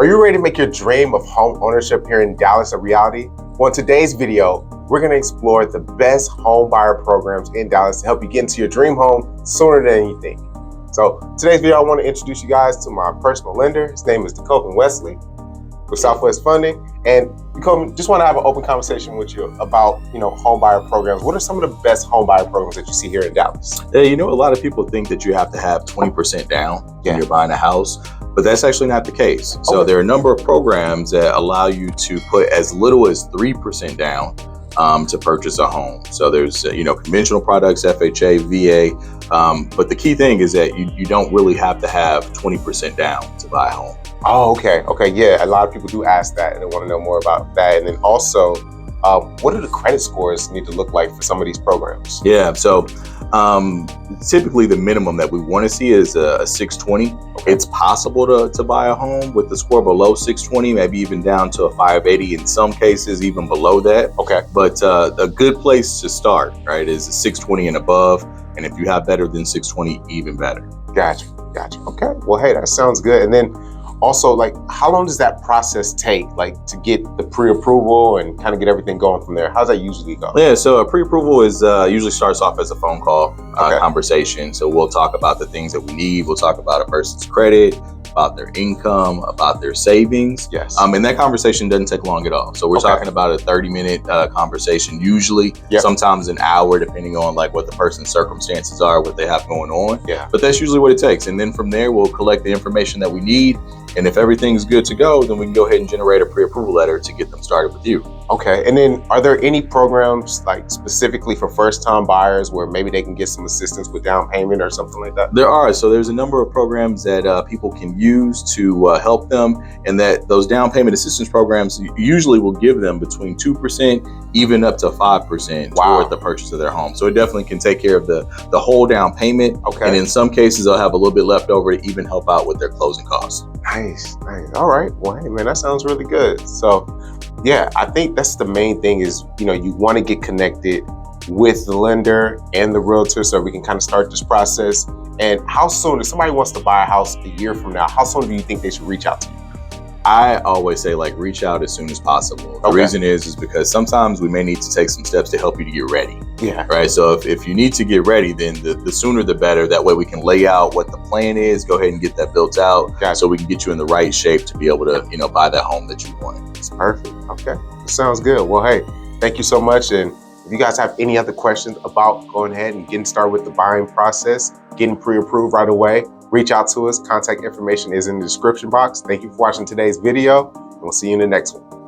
Are you ready to make your dream of home ownership here in Dallas a reality? Well, in today's video, we're going to explore the best home buyer programs in Dallas to help you get into your dream home sooner than you think. So today's video, I want to introduce you guys to my personal lender. His name is Jacob Wesley with Southwest Funding. And Jacob, just want to have an open conversation with you about, home buyer programs. What are some of the best home buyer programs that you see here in Dallas? Yeah, a lot of people think that you have to have 20% down when you're buying a house, but that's actually not the case. So there are a number of programs that allow you to put as little as 3% down to purchase a home. So there's, conventional products, FHA, VA, but the key thing is that you don't really have to have 20% down to buy a home. Oh, okay. Yeah, a lot of people do ask that and they want to know more about that. And then also, what do the credit scores need to look like for some of these programs? Yeah, so typically the minimum that we want to see is a 620. Okay. It's possible to buy a home with the score below 620, maybe even down to a 580 in some cases, even below that. Okay. But a good place to start, right, is a 620 and above. And if you have better than 620, even better. Gotcha. Okay. Well, hey, that sounds good. And then also, how long does that process take, to get the pre-approval and kind of get everything going from there? How does that usually go? Yeah, so a pre-approval is usually starts off as a phone call conversation. So we'll talk about the things that we need. We'll talk about a person's credit, about their income, about their savings. Yes. And that conversation doesn't take long at all. So we're talking about a 30-minute conversation usually, sometimes an hour, depending on what the person's circumstances are, what they have going on. Yeah. But that's usually what it takes. And then from there, we'll collect the information that we need. And if everything's good to go, then we can go ahead and generate a pre-approval letter to get them started with you. Okay. And then are there any programs specifically for first-time buyers where maybe they can get some assistance with down payment or something like that? There are. So there's a number of programs that people can use to help them, and that those down payment assistance programs usually will give them between 2%, even up to 5% toward the purchase of their home. So it definitely can take care of the whole down payment. Okay. And in some cases, they'll have a little bit left over to even help out with their closing costs. Nice. All right. Well, hey, man, that sounds really good. So, yeah, I think that's the main thing is, you want to get connected with the lender and the realtor so we can kind of start this process. And how soon, if somebody wants to buy a house a year from now, how soon do you think they should reach out to you? I always say reach out as soon as possible. The reason is because sometimes we may need to take some steps to help you to get ready. Yeah. Right. So if you need to get ready, then the sooner the better. That way we can lay out what the plan is, go ahead and get that built out so we can get you in the right shape to be able to, buy that home that you want. It's perfect. Okay. Sounds good. Well, hey, thank you so much. And if you guys have any other questions about going ahead and getting started with the buying process, getting pre-approved right away, reach out to us. Contact information is in the description box. Thank you for watching today's video, and we'll see you in the next one.